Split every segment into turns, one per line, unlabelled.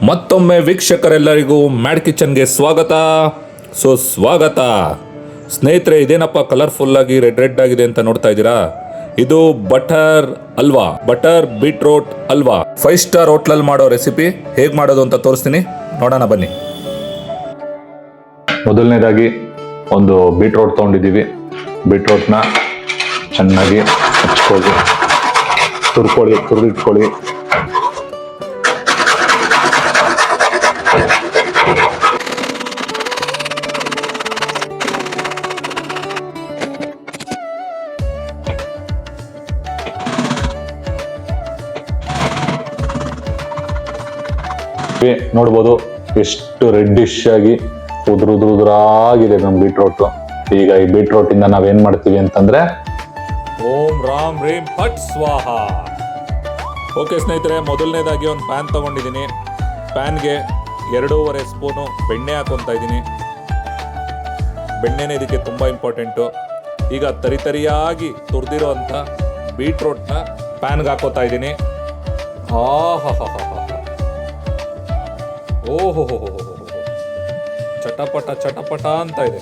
ಮತ್ತೊಮ್ಮೆ ವೀಕ್ಷಕರೆಲ್ಲರಿಗೂ ಮ್ಯಾಡ್ ಕಿಚನ್ಗೆ ಸ್ವಾಗತ. ಸ್ವಾಗತ ಸ್ನೇಹಿತರೆ. ಇದೇನಪ್ಪ ಕಲರ್ಫುಲ್ ಆಗಿ ರೆಡ್ ಆಗಿದೆ ಅಂತ ನೋಡ್ತಾ ಇದ್ದೀರಾ? ಇದು ಬಟರ್ ಅಲ್ವಾ, ಬಟರ್ ಬೀಟ್ರೋಟ್ ಅಲ್ವಾ. 5 ಸ್ಟಾರ್ ಹೋಟ್ಲಲ್ಲಿ ಮಾಡೋ ರೆಸಿಪಿ ಹೇಗೆ ಮಾಡೋದು ಅಂತ ತೋರಿಸ್ತೀನಿ, ನೋಡೋಣ ಬನ್ನಿ.
ಮೊದಲನೇದಾಗಿ ಒಂದು ಬೀಟ್ರೋಟ್ ತೊಗೊಂಡಿದ್ದೀವಿ. ಬೀಟ್ರೋಟ್ನ ಚೆನ್ನಾಗಿ ಹಚ್ಕೊಳ್ಳಿ, ತುರಿದಿಟ್ಕೊಳ್ಳಿ. ನೋಡ್ಬೋದು ಎಷ್ಟು ರೆಡ್ಡಿಶ್ ಆಗಿ ಉದುರಾಗಿದೆ ನಮ್ಮ ಬೀಟ್ರೋಟ್. ಈಗ ಈ ಬೀಟ್ರೋಟ್ ಇಂದ ನಾವೇನ್ ಮಾಡ್ತೀವಿ ಅಂತಂದ್ರೆ
ಓಂ ರಾಮ್ ರೀಂ ಫಟ್ ಸ್ವಾಹ. ಓಕೆ ಸ್ನೇಹಿತರೆ, ಮೊದಲನೇದಾಗಿ ಒಂದು ಪ್ಯಾನ್ ತಗೊಂಡಿದ್ದೀನಿ. ಪ್ಯಾನ್ಗೆ 2.5 ಸ್ಪೂನು ಬೆಣ್ಣೆ ಹಾಕೊತಾ ಇದ್ದೀನಿ. ಬೆಣ್ಣೆನೇ ಇದಕ್ಕೆ ತುಂಬ ಇಂಪಾರ್ಟೆಂಟು. ಈಗ ತರಿಯಾಗಿ ತುರಿದಿರೋ ಅಂಥ ಬೀಟ್ರೋಟ್ನ ಪ್ಯಾನ್ಗೆ ಹಾಕೋತಾ ಇದ್ದೀನಿ. ಓಹೋ, ಚಟಪಟ ಅಂತ ಇದೆ.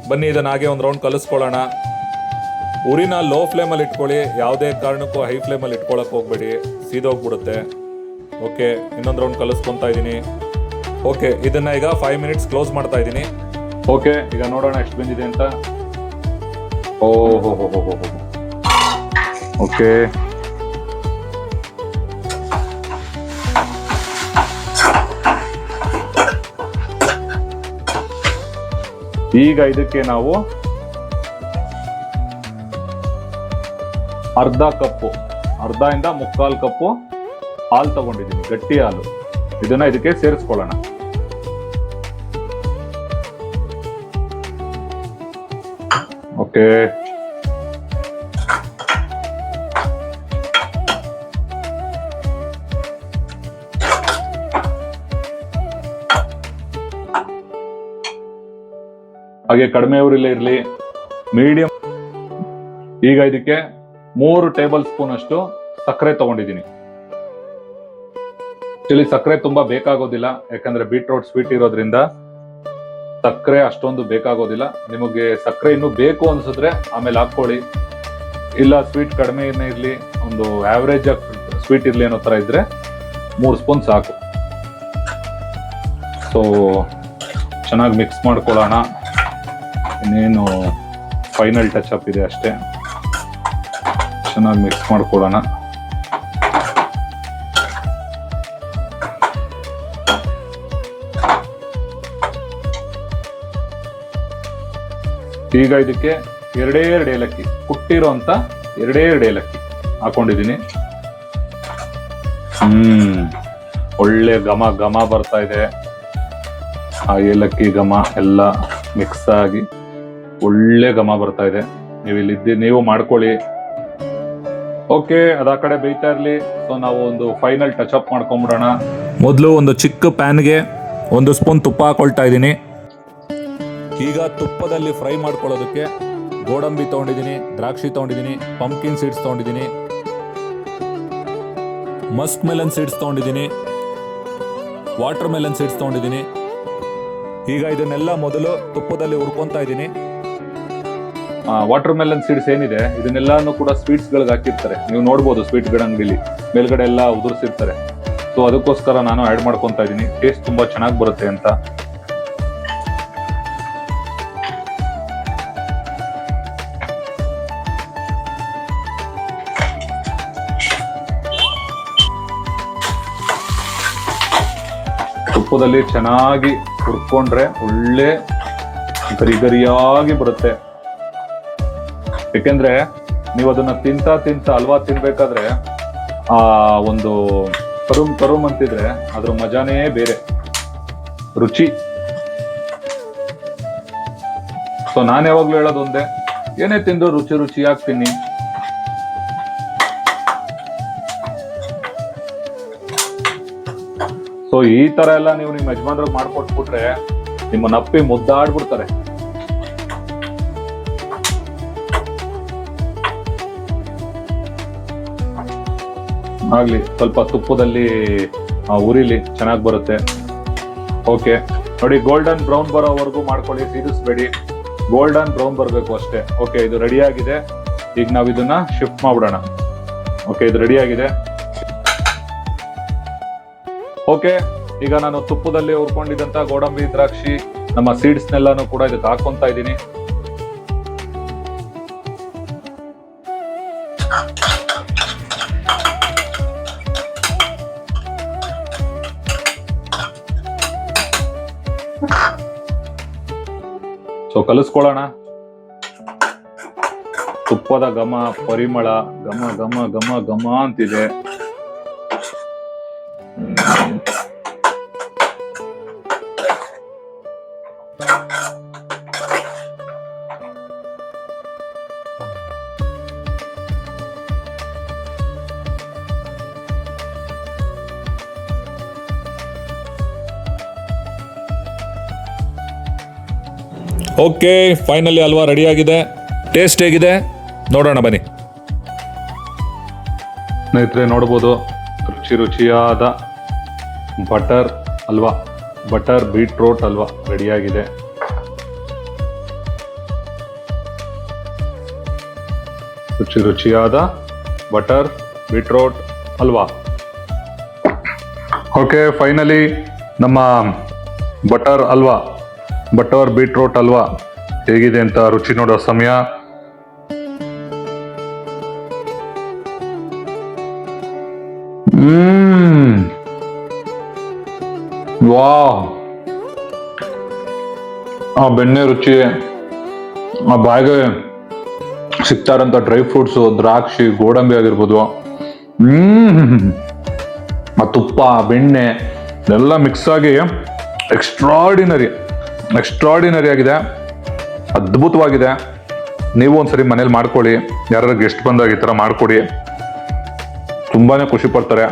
ಬನ್ನಿ ಇದನ್ನ ಹಾಗೆ ಒಂದು ರೌಂಡ್ ಕಲಿಸ್ಕೊಳ್ಳೋಣ. ಉರಿನ ಲೋ ಫ್ಲೇಮಲ್ಲಿ ಇಟ್ಕೊಳ್ಳಿ, ಯಾವುದೇ ಕಾರಣಕ್ಕೂ ಹೈ ಫ್ಲೇಮಲ್ಲಿ ಇಟ್ಕೊಳಕ್ ಹೋಗ್ಬೇಡಿ, ಸೀದೋಗ್ಬಿಡುತ್ತೆ. ಓಕೆ, ಇನ್ನೊಂದು ರೌಂಡ್ ಕಲಿಸ್ಕೊತಾ ಇದ್ದೀನಿ. ಓಕೆ, ಇದನ್ನ ಈಗ 5 ಮಿನಿಟ್ಸ್ ಕ್ಲೋಸ್ ಮಾಡ್ತಾ ಇದ್ದೀನಿ. ಓಕೆ, ಈಗ ನೋಡೋಣ ಎಷ್ಟು ಬಂದಿದೆ ಅಂತ. ಓಹೋ, ಓಕೆ, ಈಗ ಇದಕ್ಕೆ ನಾವು ಅರ್ಧ ಇಂದ 3/4 ಕಪ್ಪು ಹಾಲು ತಗೊಂಡಿದ್ದೀನಿ, ಗಟ್ಟಿ ಹಾಲು. ಇದನ್ನ ಇದಕ್ಕೆ ಸೇರಿಸ್ಕೊಳ್ಳೋಣ. ಓಕೆ, ಹಾಗೆ ಕಡಿಮೆ ಉರಿಲೇ ಇರಲಿ, ಮೀಡಿಯಂ. ಈಗ ಇದಕ್ಕೆ 3 ಟೇಬಲ್ ಸ್ಪೂನ್ ಅಷ್ಟು ಸಕ್ಕರೆ ತಗೊಂಡಿದ್ದೀನಿ. ಆಕ್ಚುಲಿ ಸಕ್ಕರೆ ತುಂಬಾ ಬೇಕಾಗೋದಿಲ್ಲ, ಯಾಕಂದ್ರೆ ಬೀಟ್ರೋಟ್ ಸ್ವೀಟ್ ಇರೋದ್ರಿಂದ ಸಕ್ಕರೆ ಅಷ್ಟೊಂದು ಬೇಕಾಗೋದಿಲ್ಲ. ನಿಮಗೆ ಸಕ್ಕರೆ ಇನ್ನೂ ಬೇಕು ಅನ್ಸಿದ್ರೆ ಆಮೇಲೆ ಹಾಕೊಳ್ಳಿ, ಇಲ್ಲ ಸ್ವೀಟ್ ಕಡಿಮೆ ಇರ್ಲಿ, ಒಂದು ಆವರೇಜ್ ಸ್ವೀಟ್ ಇರ್ಲಿ ಅನ್ನೋ ತರ ಇದ್ರೆ 3 ಸ್ಪೂನ್ ಸಾಕು. ಸೊ ಚೆನ್ನಾಗಿ ಮಿಕ್ಸ್ ಮಾಡ್ಕೊಳ್ಳೋಣ. ಇನ್ನೇನು ಫೈನಲ್ ಟಚ್ ಅಪ್ ಇದೆ ಅಷ್ಟೇ. ಚೆನ್ನಾಗಿ ಮಿಕ್ಸ್ ಮಾಡ್ಕೊಳ್ಳೋಣ. ಈಗ ಇದಕ್ಕೆ 2 ಏಲಕ್ಕಿ, ಕುಟ್ಟಿರೋ ಅಂತ 2 ಏಲಕ್ಕಿ ಹಾಕೊಂಡಿದ್ದೀನಿ. ಒಳ್ಳೆ ಘಮ ಬರ್ತಾ ಇದೆ. ಆ ಏಲಕ್ಕಿ ಘಮ ಎಲ್ಲ ಮಿಕ್ಸ್ ಆಗಿ ಒಳ್ಳೆ ಘಮ ಬರ್ತಾ ಇದೆ. ನೀವು ಮಾಡ್ಕೊಳ್ಳಿ. ಓಕೆ, ಅದ ಕಡೆ ಬೇಯ್ತಾ ಇರ್ಲಿ. ಸೊ ನಾವು ಒಂದು ಫೈನಲ್ ಟಚ್ ಅಪ್ ಮಾಡ್ಕೊಂಡ್ಬಿಡೋಣ. ಮೊದಲು ಒಂದು ಚಿಕ್ಕ ಪ್ಯಾನ್ಗೆ 1 ಸ್ಪೂನ್ ತುಪ್ಪ ಹಾಕೊಳ್ತಾ ಇದ್ದೀನಿ. ಈಗ ತುಪ್ಪದಲ್ಲಿ ಫ್ರೈ ಮಾಡ್ಕೊಳ್ಳೋದಕ್ಕೆ ಗೋಡಂಬಿ ತೊಗೊಂಡಿದ್ದೀನಿ, ದ್ರಾಕ್ಷಿ ತೊಗೊಂಡಿದ್ದೀನಿ, ಪಂಪ್ಕಿನ್ ಸೀಡ್ಸ್ ತೊಗೊಂಡಿದ್ದೀನಿ, ಮಸ್ಕ್ ಮೆಲನ್ ಸೀಡ್ಸ್ ತೊಗೊಂಡಿದ್ದೀನಿ, ವಾಟರ್ ಮೆಲನ್ ಸೀಡ್ಸ್ ತೊಗೊಂಡಿದ್ದೀನಿ. ಈಗ ಇದನ್ನೆಲ್ಲ ಮೊದಲು ತುಪ್ಪದಲ್ಲಿ ಹುರ್ಕೊಂತಾ ಇದ್ದೀನಿ. ವಾಟರ್ ಮೆಲನ್ ಸೀಡ್ಸ್ ಏನಿದೆ ಇದನ್ನೆಲ್ಲಾನು ಕೂಡ ಸ್ವೀಟ್ಸ್ ಗಳಿಗೆ ಹಾಕಿರ್ತಾರೆ, ನೀವು ನೋಡ್ಬೋದು ಸ್ವೀಟ್ ಗಳ ಅಂಗಡಿಲಿ ಮೇಲ್ಗಡೆ ಎಲ್ಲ ಉದುರಿಸಿರ್ತಾರೆ. ಸೊ ಅದಕ್ಕೋಸ್ಕರ ನಾನು ಆಡ್ ಮಾಡ್ಕೊಂತಾ ಇದ್ದೀನಿ, ಟೇಸ್ಟ್ ತುಂಬಾ ಚೆನ್ನಾಗಿ ಬರುತ್ತೆ ಅಂತ. ತುಪ್ಪದಲ್ಲಿ ಚೆನ್ನಾಗಿ ಹುರ್ಕೊಂಡ್ರೆ ಒಳ್ಳೆ ಗರಿಯಾಗಿ ಬರುತ್ತೆ. ಯಾಕೆಂದ್ರೆ ನೀವು ಅದನ್ನ ತಿಂತಾ ಹಲ್ವಾ ತಿನ್ಬೇಕಾದ್ರೆ ಆ ಒಂದು ಕರುಮ್ ಅಂತಿದ್ರೆ ಅದ್ರ ಮಜಾನೇ ಬೇರೆ, ರುಚಿ. ಸೊ ನಾನು ಯಾವಾಗ್ಲೂ ಹೇಳೋದು ಒಂದೇ, ಏನೇ ತಿಂದು ರುಚಿಯಾಗಿ ತಿನ್ನಿ. ಸೊ ಈ ತರ ಎಲ್ಲ ನೀವು ನಿಮ್ಮ ಯಜಮಾನ್ರಿಗೆ ಮಾಡ್ಕೊಟ್ಬಿಟ್ರೆ ನಿಮ್ಮ ನಪ್ಪಿ ಮುದ್ದಾಡ್ಬಿಡ್ತಾರೆ. ಆಗಲಿ, ಸ್ವಲ್ಪ ತುಪ್ಪದಲ್ಲಿ ಉರಿಲಿ, ಚೆನ್ನಾಗಿ ಬರುತ್ತೆ. ಓಕೆ ನೋಡಿ, ಗೋಲ್ಡನ್ ಬ್ರೌನ್ ಬರೋವರೆಗೂ ಮಾಡ್ಕೊಳ್ಳಿ, ಸೀರಿಸ್ಬೇಡಿ. ಗೋಲ್ಡನ್ ಬ್ರೌನ್ ಬರಬೇಕು ಅಷ್ಟೇ. ಓಕೆ, ಇದು ರೆಡಿ ಆಗಿದೆ. ಈಗ ನಾವು ಇದನ್ನ ಶಿಫ್ಟ್ ಮಾಡ್ಬಿಡೋಣ. ಓಕೆ, ಇದು ರೆಡಿ ಆಗಿದೆ. ಓಕೆ, ಈಗ ನಾನು ತುಪ್ಪದಲ್ಲಿ ಹುರ್ಕೊಂಡಿದ್ದಂತ ಗೋಡಂಬಿ, ದ್ರಾಕ್ಷಿ, ನಮ್ಮ ಸೀಡ್ಸ್ನೆಲ್ಲಾನು ಕೂಡ ಇದಕ್ಕೆ ಹಾಕೊಂತ ಇದ್ದೀನಿ. ಸೊ ಕಲಿಸ್ಕೊಳ್ಳೋಣ. ತುಪ್ಪದ ಘಮ, ಪರಿಮಳ, ಘಮ ಘಮ ಘಮ ಘಮ ಅಂತಿದೆ. ಓಕೆ, ಫೈನಲಿ ಹಲ್ವಾ ರೆಡಿ ಆಗಿದೆ. ಟೇಸ್ಟ್ ಹೇಗಿದೆ ನೋಡೋಣ ಬನ್ನಿ. ಸ್ನೇಹಿತರೆ, ನೋಡ್ಬೋದು ರುಚಿಯಾದ butter halwa, butter beetroot halwa ರೆಡಿಯಾಗಿದೆ. ರುಚಿಯಾದ butter beetroot halwa. Okay, finally ನಮ್ಮ butter halwa, butter beetroot halwa ಹೇಗಿದೆ ಅಂತ ರುಚಿ ನೋಡೋ ಸಮಯ. ವಾ, ಆ ಬೆಣ್ಣೆ ರುಚಿ, ಆ ಬಾಯಿಗೆ ಸಿಗ್ತಾ ಇರೋಂಥ ಡ್ರೈ ಫ್ರೂಟ್ಸು, ದ್ರಾಕ್ಷಿ, ಗೋಡಂಬಿ ಆಗಿರ್ಬೋದು, ಆ ತುಪ್ಪ, ಬೆಣ್ಣೆ ಎಲ್ಲ ಮಿಕ್ಸ್ ಆಗಿ ಎಕ್ಸ್ಟ್ರಾಡಿನರಿ ಆಗಿದೆ, ಅದ್ಭುತವಾಗಿದೆ. ನೀವು ಒಂದ್ಸರಿ ಮನೇಲಿ ಮಾಡ್ಕೊಳ್ಳಿ. ಯಾರು ಗೆಸ್ಟ್ ಬಂದಾಗ ಈ ಥರ ಮಾಡ್ಕೊಡಿ, ತುಂಬಾನೇ ಖುಷಿ ಪಡ್ತಾರೆ.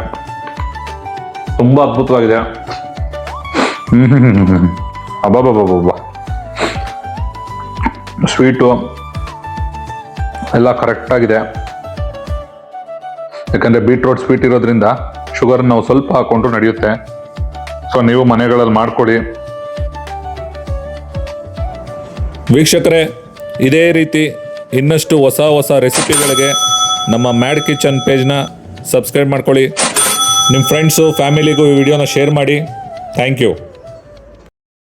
ತುಂಬಾ ಅದ್ಭುತವಾಗಿದೆ. ಅಬ್ಬಬ್ಬಬ್ಬಬ್ಬ, ಸ್ವೀಟು ಎಲ್ಲ ಕರೆಕ್ಟ್ ಆಗಿದೆ. ಯಾಕಂದ್ರೆ ಬೀಟ್ರೋಟ್ ಸ್ವೀಟ್ ಇರೋದ್ರಿಂದ ಶುಗರ್ ನಾವು ಸ್ವಲ್ಪ ಹಾಕೊಂಡ್ರು ನಡೆಯುತ್ತೆ. ಸೊ ನೀವು ಮನೆಗಳಲ್ಲಿ ಮಾಡ್ಕೊಳ್ಳಿ. ವೀಕ್ಷಕರೇ, ಇದೇ ರೀತಿ ಇನ್ನಷ್ಟು ಹೊಸ ರೆಸಿಪಿಗಳಿಗೆ ನಮ್ಮ ಮ್ಯಾಡ್ ಕಿಚನ್ ಪೇಜ್ನ ಸಬ್ಸ್ಕ್ರೈಬ್ ಮಾಡ್ಕೊಳ್ಳಿ. ನಿಮ್ಮ ಫ್ರೆಂಡ್ಸು, ಫ್ಯಾಮಿಲಿಗೂ ಈ ವಿಡಿಯೋನ ಶೇರ್ ಮಾಡಿ. Thank you.